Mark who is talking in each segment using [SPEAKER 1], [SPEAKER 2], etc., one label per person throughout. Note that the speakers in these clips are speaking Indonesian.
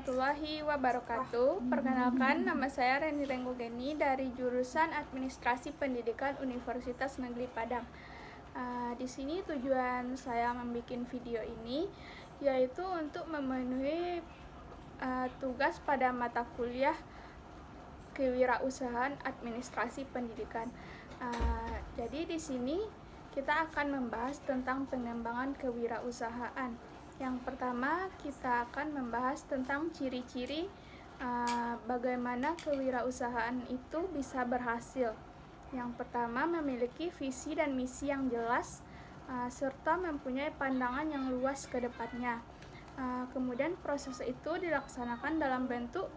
[SPEAKER 1] warahmatullahi wabarakatuh. Perkenalkan, nama saya Reni Renggogeni dari jurusan Administrasi Pendidikan Universitas Negeri Padang. Di sini tujuan saya membuat video ini yaitu untuk memenuhi tugas pada mata kuliah Kewirausahaan Administrasi Pendidikan. Jadi di sini kita akan membahas tentang pengembangan kewirausahaan. Yang pertama, kita akan membahas tentang ciri-ciri bagaimana kewirausahaan itu bisa berhasil. Yang pertama, memiliki visi dan misi yang jelas, serta mempunyai pandangan yang luas ke depannya. Kemudian proses itu dilaksanakan dalam bentuk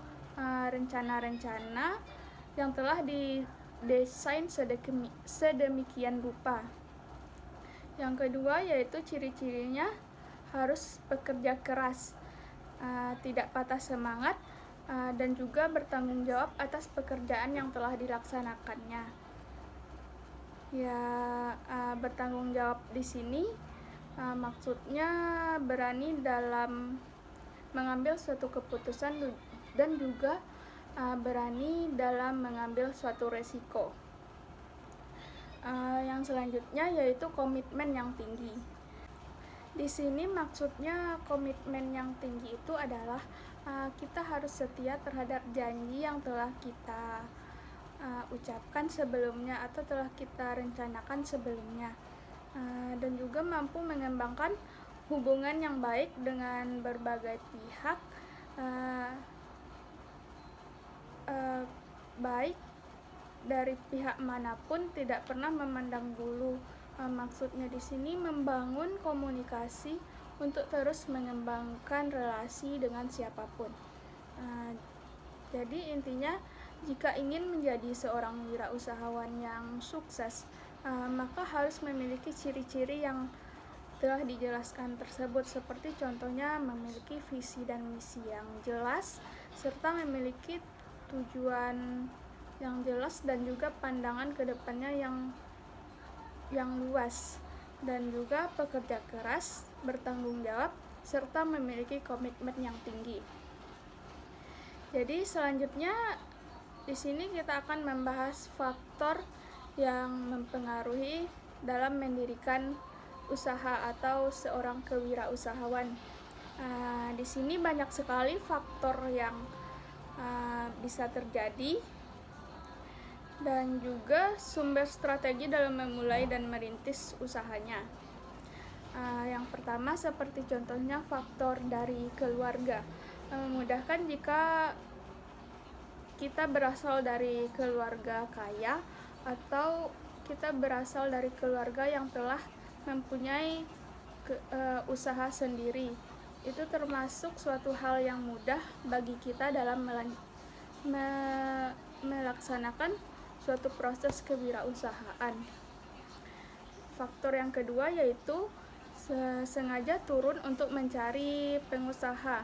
[SPEAKER 1] rencana-rencana yang telah didesain sedemikian rupa. Yang kedua yaitu ciri-cirinya harus bekerja keras, tidak patah semangat, dan juga bertanggung jawab atas pekerjaan yang telah dilaksanakannya. Bertanggung jawab di sini maksudnya berani dalam mengambil suatu keputusan dan juga berani dalam mengambil suatu resiko. Yang selanjutnya yaitu komitmen yang tinggi. Di sini maksudnya komitmen yang tinggi itu adalah kita harus setia terhadap janji yang telah kita ucapkan sebelumnya atau telah kita rencanakan sebelumnya, dan juga mampu mengembangkan hubungan yang baik dengan berbagai pihak, baik dari pihak manapun, tidak pernah memandang bulu. Maksudnya di sini membangun komunikasi untuk terus mengembangkan relasi dengan siapapun. Jadi intinya, jika ingin menjadi seorang wirausahawan yang sukses, maka harus memiliki ciri-ciri yang telah dijelaskan tersebut, seperti contohnya memiliki visi dan misi yang jelas, serta memiliki tujuan yang jelas dan juga pandangan ke depannya yang luas, dan juga pekerja keras, bertanggung jawab, serta memiliki komitmen yang tinggi. Jadi selanjutnya di sini kita akan membahas faktor yang mempengaruhi dalam mendirikan usaha atau seorang kewirausahawan. Di sini banyak sekali faktor yang bisa terjadi, dan juga sumber strategi dalam memulai dan merintis usahanya. Yang pertama seperti contohnya faktor dari keluarga. Memudahkan jika kita berasal dari keluarga kaya atau kita berasal dari keluarga yang telah mempunyai usaha sendiri. Itu termasuk suatu hal yang mudah bagi kita dalam melaksanakan suatu proses kewirausahaan. Faktor yang kedua yaitu sengaja turun untuk mencari pengusaha.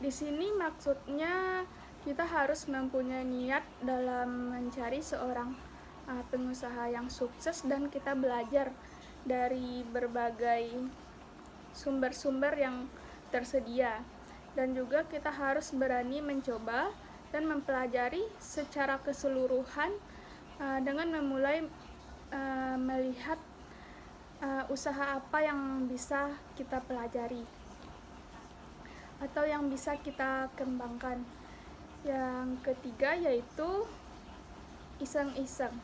[SPEAKER 1] Di sini maksudnya kita harus mempunyai niat dalam mencari seorang pengusaha yang sukses, dan kita belajar dari berbagai sumber-sumber yang tersedia, dan juga kita harus berani mencoba dan mempelajari secara keseluruhan dengan memulai melihat usaha apa yang bisa kita pelajari atau yang bisa kita kembangkan. Yang ketiga yaitu iseng-iseng.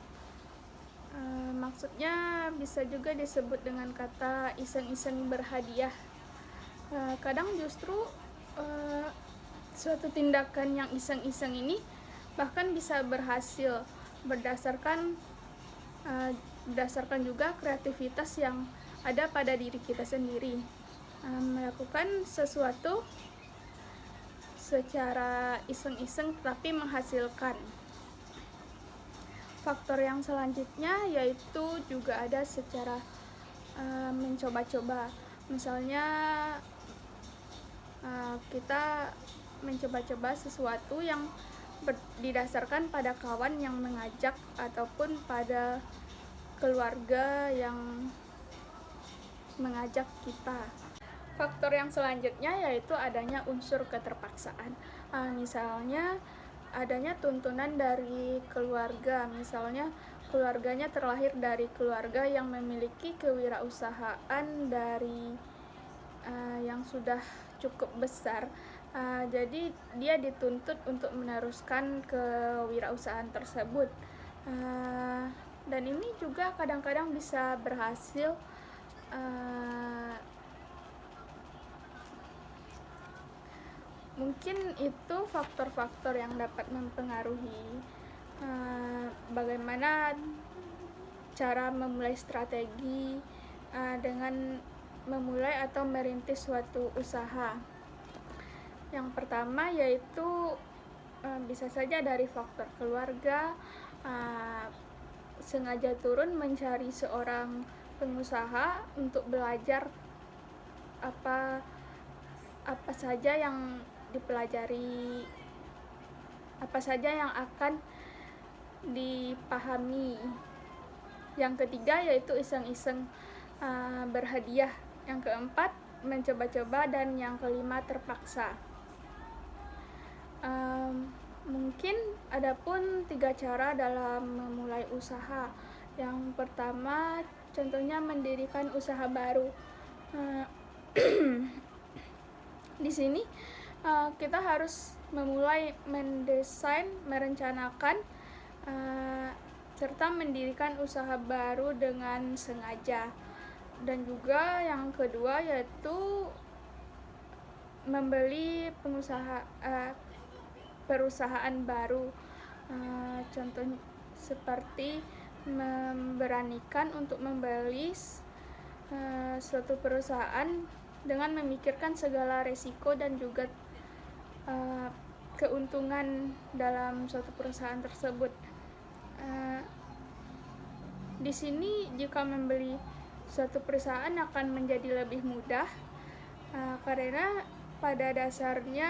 [SPEAKER 1] Maksudnya bisa juga disebut dengan kata iseng-iseng berhadiah. Kadang justru suatu tindakan yang iseng-iseng ini bahkan bisa berhasil berdasarkan juga kreativitas yang ada pada diri kita sendiri. Melakukan sesuatu secara iseng-iseng tapi menghasilkan. Faktor yang selanjutnya yaitu juga ada secara mencoba-coba. Misalnya kita mencoba-coba sesuatu yang didasarkan pada kawan yang mengajak ataupun pada keluarga yang mengajak kita. Faktor yang selanjutnya yaitu adanya unsur keterpaksaan. Misalnya adanya tuntunan dari keluarga, misalnya keluarganya terlahir dari keluarga yang memiliki kewirausahaan dari yang sudah cukup besar. Jadi dia dituntut untuk meneruskan kewirausahaan tersebut. Dan ini juga kadang-kadang bisa berhasil. Mungkin itu faktor-faktor yang dapat mempengaruhi bagaimana cara memulai strategi dengan memulai atau merintis suatu usaha. Yang pertama yaitu bisa saja dari faktor keluarga, sengaja turun mencari seorang pengusaha untuk belajar apa saja yang dipelajari, apa saja yang akan dipahami. Yang ketiga yaitu iseng-iseng berhadiah. Yang keempat mencoba-coba, dan yang kelima terpaksa. Mungkin ada pun 3 cara dalam memulai usaha. Yang pertama contohnya mendirikan usaha baru. Di sini kita harus memulai mendesain, merencanakan, serta mendirikan usaha baru dengan sengaja. Dan juga yang kedua yaitu membeli perusahaan baru. Contoh seperti memberanikan untuk membeli suatu perusahaan dengan memikirkan segala resiko dan juga keuntungan dalam suatu perusahaan tersebut. Di sini jika membeli suatu perusahaan akan menjadi lebih mudah karena pada dasarnya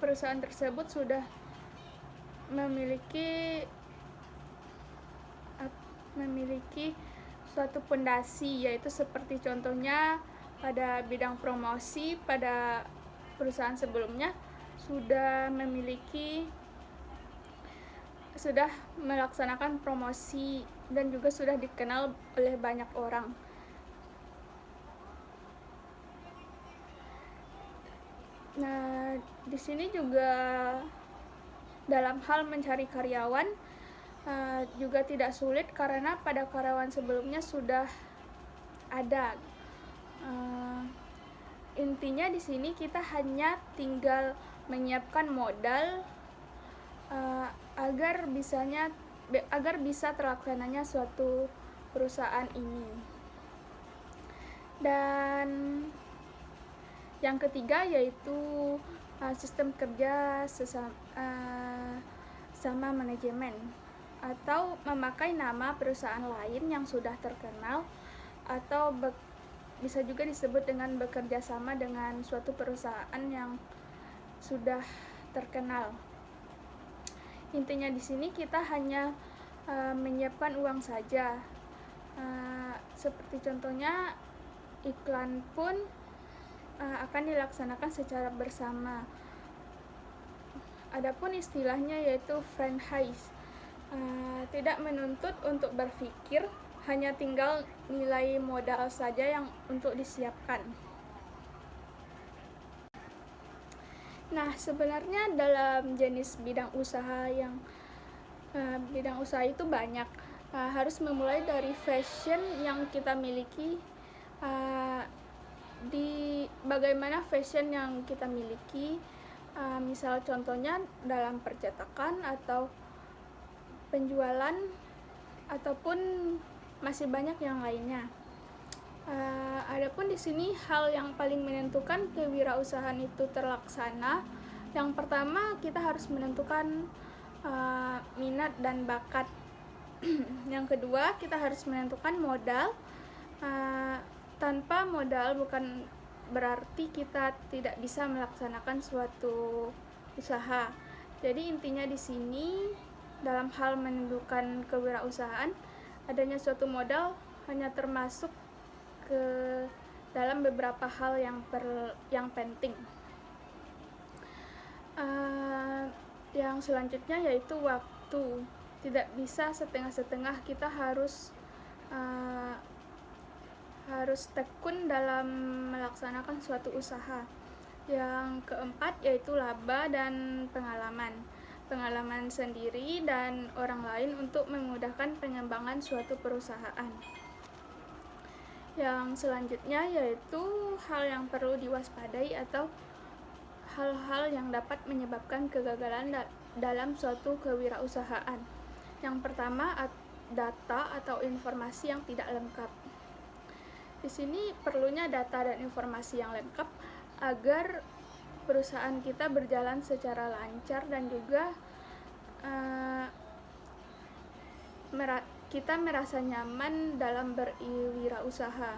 [SPEAKER 1] perusahaan tersebut sudah memiliki suatu fondasi, yaitu seperti contohnya pada bidang promosi pada perusahaan sebelumnya sudah melaksanakan promosi dan juga sudah dikenal oleh banyak orang. Nah, di sini juga dalam hal mencari karyawan juga tidak sulit karena pada karyawan sebelumnya sudah ada. Intinya di sini kita hanya tinggal menyiapkan modal agar bisa terlaksananya suatu perusahaan ini. Dan yang ketiga yaitu sistem kerja sama manajemen, atau memakai nama perusahaan lain yang sudah terkenal, atau bisa juga disebut dengan bekerja sama dengan suatu perusahaan yang sudah terkenal. Intinya di sini kita hanya menyiapkan uang saja. Seperti contohnya iklan pun akan dilaksanakan secara bersama. Adapun istilahnya yaitu franchise. Tidak menuntut untuk berpikir, hanya tinggal nilai modal saja yang untuk disiapkan. Nah, sebenarnya dalam jenis bidang usaha itu banyak. Harus memulai dari fashion yang kita miliki, di bagaimana fashion yang kita miliki, misal contohnya dalam percetakan atau penjualan, ataupun masih banyak yang lainnya. Adapun di sini hal yang paling menentukan kewirausahaan itu terlaksana, yang pertama kita harus menentukan minat dan bakat. Yang kedua kita harus menentukan modal. Tanpa modal bukan berarti kita tidak bisa melaksanakan suatu usaha. Jadi intinya di sini dalam hal menentukan kewirausahaan, adanya suatu modal hanya termasuk ke dalam beberapa hal yang penting. Yang selanjutnya yaitu waktu. Tidak bisa setengah-setengah, kita harus tekun dalam melaksanakan suatu usaha. Yang keempat yaitu laba dan pengalaman sendiri dan orang lain untuk memudahkan pengembangan suatu perusahaan. Yang selanjutnya yaitu hal yang perlu diwaspadai atau hal-hal yang dapat menyebabkan kegagalan dalam suatu kewirausahaan. Yang pertama, data atau informasi yang tidak lengkap. Di sini perlunya data dan informasi yang lengkap agar perusahaan kita berjalan secara lancar dan juga kita merasa nyaman dalam berwirausaha.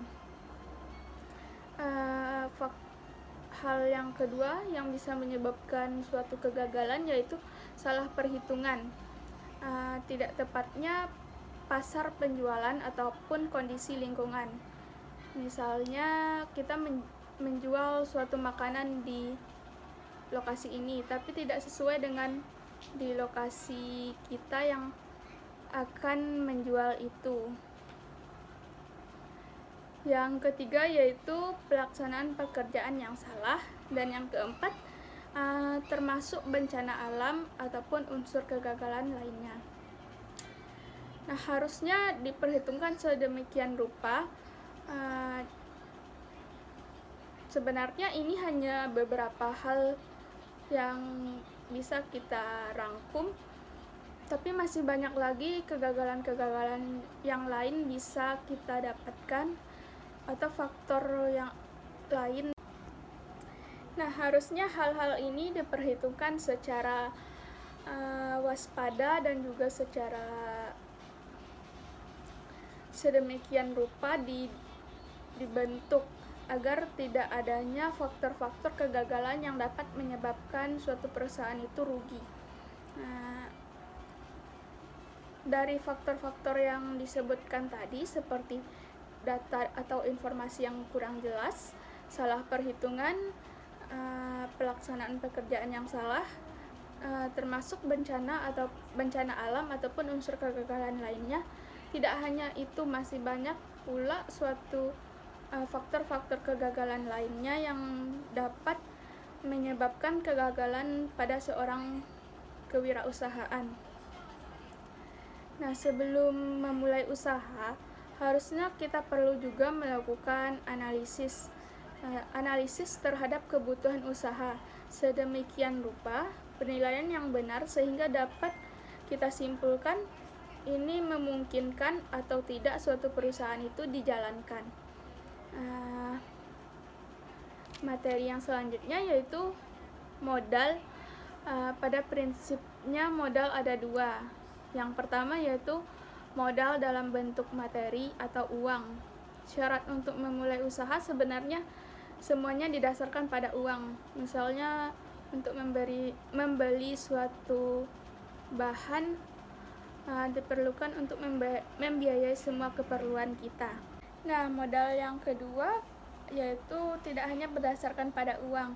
[SPEAKER 1] Hal yang kedua yang bisa menyebabkan suatu kegagalan yaitu salah perhitungan, tidak tepatnya pasar penjualan ataupun kondisi lingkungan. Misalnya kita menjual suatu makanan di lokasi ini tapi tidak sesuai dengan di lokasi kita yang akan menjual itu. Yang ketiga yaitu pelaksanaan pekerjaan yang salah, dan yang keempat termasuk bencana alam ataupun unsur kegagalan lainnya. Nah, harusnya diperhitungkan sedemikian rupa. Sebenarnya ini hanya beberapa hal yang bisa kita rangkum, tapi masih banyak lagi kegagalan-kegagalan yang lain bisa kita dapatkan atau faktor yang lain. Nah, harusnya hal-hal ini diperhitungkan secara waspada dan juga secara sedemikian rupa dibentuk agar tidak adanya faktor-faktor kegagalan yang dapat menyebabkan suatu perusahaan itu rugi. Nah, dari faktor-faktor yang disebutkan tadi seperti data atau informasi yang kurang jelas, salah perhitungan, pelaksanaan pekerjaan yang salah, termasuk bencana alam ataupun unsur kegagalan lainnya. Tidak hanya itu, masih banyak pula suatu faktor-faktor kegagalan lainnya yang dapat menyebabkan kegagalan pada seorang kewirausahaan. Nah, sebelum memulai usaha, harusnya kita perlu juga melakukan analisis terhadap kebutuhan usaha sedemikian rupa penilaian yang benar sehingga dapat kita simpulkan ini memungkinkan atau tidak suatu perusahaan itu dijalankan. Materi yang selanjutnya yaitu modal. Pada prinsipnya modal ada dua. Yang pertama yaitu modal dalam bentuk materi atau uang. Syarat untuk memulai usaha sebenarnya semuanya didasarkan pada uang. Misalnya untuk membeli suatu bahan diperlukan untuk membiayai semua keperluan kita. Nah, modal yang kedua yaitu tidak hanya berdasarkan pada uang.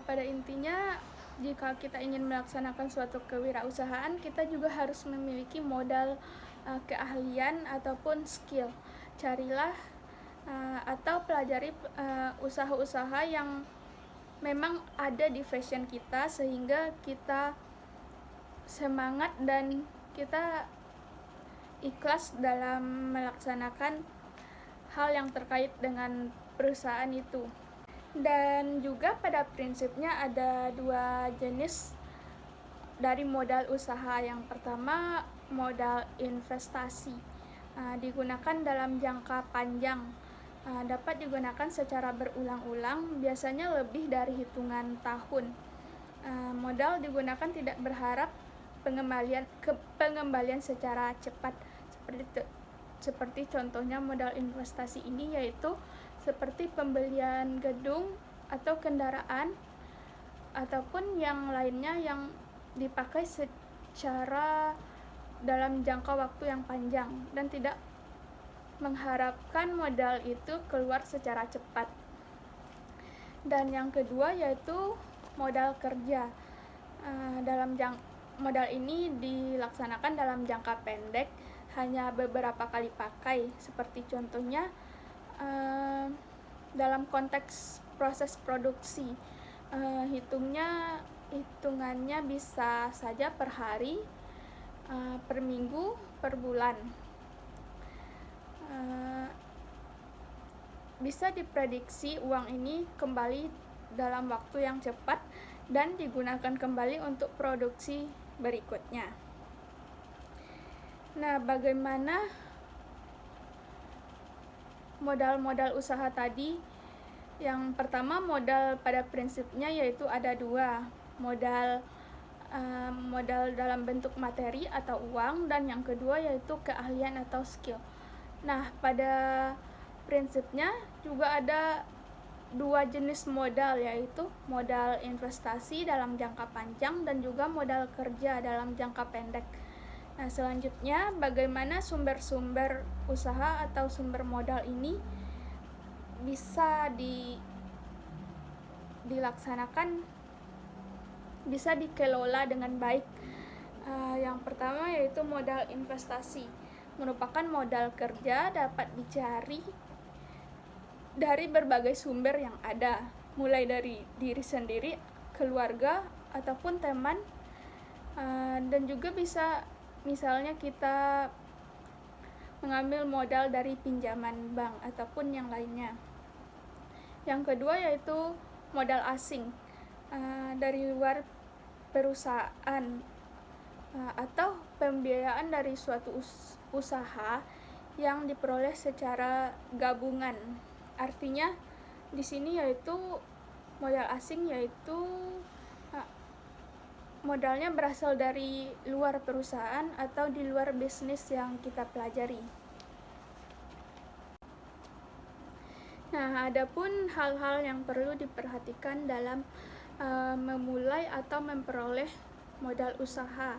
[SPEAKER 1] Pada intinya, jika kita ingin melaksanakan suatu kewirausahaan, kita juga harus memiliki modal keahlian ataupun skill. Carilah atau pelajari usaha-usaha yang memang ada di fashion kita sehingga kita semangat dan kita ikhlas dalam melaksanakan hal yang terkait dengan perusahaan itu. Dan juga pada prinsipnya ada dua jenis dari modal usaha. Yang pertama, modal investasi, digunakan dalam jangka panjang, dapat digunakan secara berulang-ulang, biasanya lebih dari hitungan tahun. Modal digunakan tidak berharap pengembalian secara cepat, seperti contohnya modal investasi ini yaitu seperti pembelian gedung atau kendaraan ataupun yang lainnya yang dipakai secara dalam jangka waktu yang panjang dan tidak mengharapkan modal itu keluar secara cepat. Dan yang kedua yaitu modal kerja. Modal ini dilaksanakan dalam jangka pendek, hanya beberapa kali pakai, seperti contohnya dalam konteks proses produksi. Hitungannya bisa saja per hari, per minggu, per bulan. Bisa diprediksi uang ini kembali dalam waktu yang cepat dan digunakan kembali untuk produksi berikutnya. Nah, bagaimana modal-modal usaha tadi? Yang pertama, modal pada prinsipnya yaitu ada dua, modal dalam bentuk materi atau uang, dan yang kedua yaitu keahlian atau skill. Nah, pada prinsipnya juga ada dua jenis modal, yaitu modal investasi dalam jangka panjang dan juga modal kerja dalam jangka pendek. Nah, selanjutnya bagaimana sumber-sumber usaha atau sumber modal ini bisa dilaksanakan, bisa dikelola dengan baik. Yang pertama yaitu modal investasi, merupakan modal kerja dapat dicari dari berbagai sumber yang ada, mulai dari diri sendiri, keluarga, ataupun teman, dan juga bisa misalnya kita mengambil modal dari pinjaman bank ataupun yang lainnya. Yang kedua yaitu modal asing, dari luar perusahaan, atau pembiayaan dari suatu usaha yang diperoleh secara gabungan. Artinya di sini yaitu modal asing, yaitu modalnya berasal dari luar perusahaan atau di luar bisnis yang kita pelajari. Nah, adapun hal-hal yang perlu diperhatikan dalam memulai atau memperoleh modal usaha.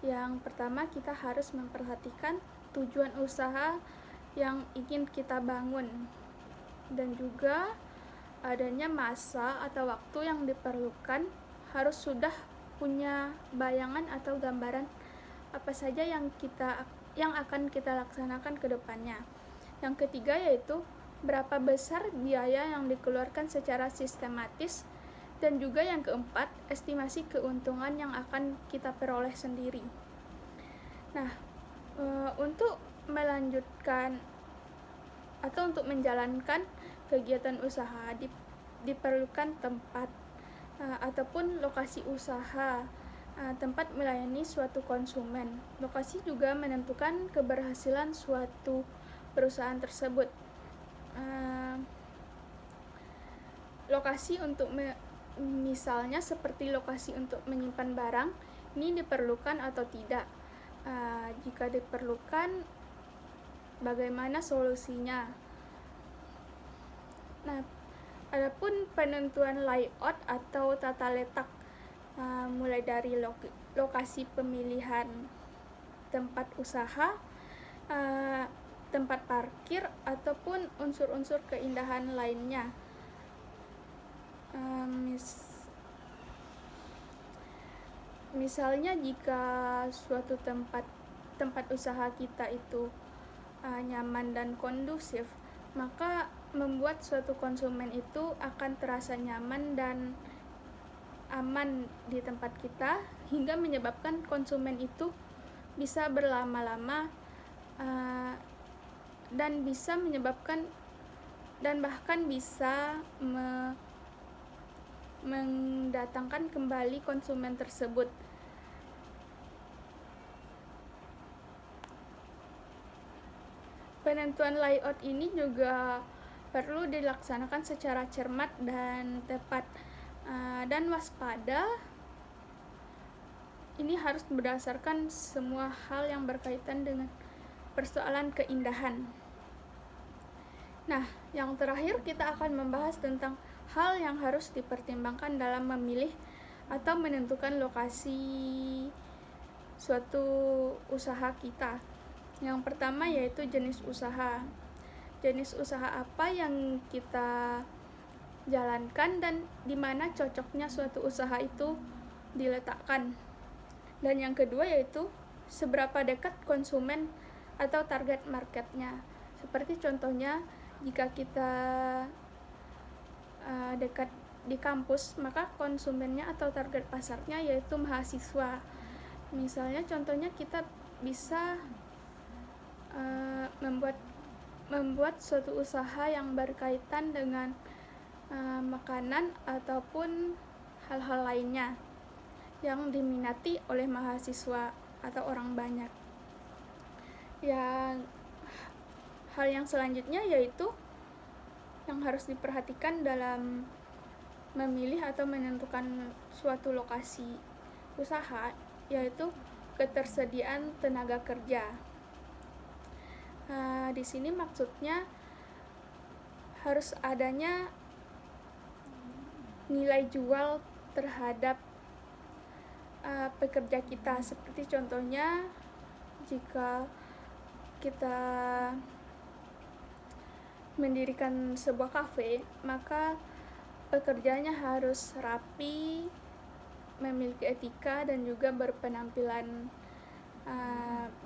[SPEAKER 1] Yang pertama, kita harus memperhatikan tujuan usaha yang ingin kita bangun, dan juga adanya masa atau waktu yang diperlukan. Harus sudah punya bayangan atau gambaran apa saja yang akan kita laksanakan ke depannya. Yang ketiga yaitu berapa besar biaya yang dikeluarkan secara sistematis, dan juga yang keempat, estimasi keuntungan yang akan kita peroleh sendiri. Nah, untuk melanjutkan atau untuk menjalankan kegiatan usaha diperlukan tempat ataupun lokasi usaha, tempat melayani suatu konsumen. Lokasi juga menentukan keberhasilan suatu perusahaan tersebut. Lokasi untuk misalnya seperti lokasi untuk menyimpan barang, ini diperlukan atau tidak. Jika diperlukan, bagaimana solusinya? Nah, adapun penentuan layout atau tata letak, mulai dari lokasi pemilihan tempat usaha, tempat parkir, ataupun unsur-unsur keindahan lainnya. Misalnya jika suatu tempat usaha kita itu nyaman dan kondusif, maka membuat suatu konsumen itu akan terasa nyaman dan aman di tempat kita, hingga menyebabkan konsumen itu bisa berlama-lama, dan bisa menyebabkan dan bahkan bisa mendatangkan kembali konsumen tersebut. Penentuan layout ini juga perlu dilaksanakan secara cermat dan tepat, dan waspada. Ini harus berdasarkan semua hal yang berkaitan dengan persoalan keindahan. Nah, yang terakhir kita akan membahas tentang hal yang harus dipertimbangkan dalam memilih atau menentukan lokasi suatu usaha kita. Yang pertama yaitu jenis usaha. Jenis usaha apa yang kita jalankan dan di mana cocoknya suatu usaha itu diletakkan. Dan yang kedua yaitu seberapa dekat konsumen atau target marketnya. Seperti contohnya jika kita dekat di kampus, maka konsumennya atau target pasarnya yaitu mahasiswa. Misalnya contohnya kita bisa membuat suatu usaha yang berkaitan dengan makanan ataupun hal-hal lainnya yang diminati oleh mahasiswa atau orang banyak. Hal yang selanjutnya yaitu yang harus diperhatikan dalam memilih atau menentukan suatu lokasi usaha yaitu ketersediaan tenaga kerja. Di sini maksudnya harus adanya nilai jual terhadap pekerja kita. Seperti contohnya jika kita mendirikan sebuah kafe, maka pekerjanya harus rapi, memiliki etika dan juga berpenampilan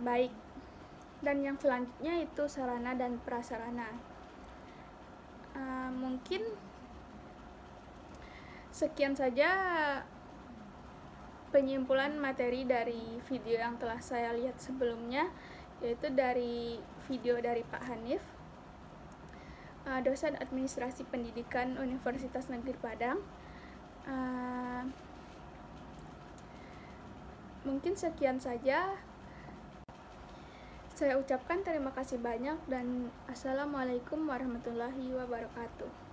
[SPEAKER 1] baik. Dan yang selanjutnya itu sarana dan prasarana. Mungkin sekian saja penyimpulan materi dari video yang telah saya lihat sebelumnya, yaitu dari video dari Pak Hanif, dosen administrasi pendidikan Universitas Negeri Padang. Mungkin sekian saja. Saya ucapkan terima kasih banyak dan Assalamualaikum warahmatullahi wabarakatuh.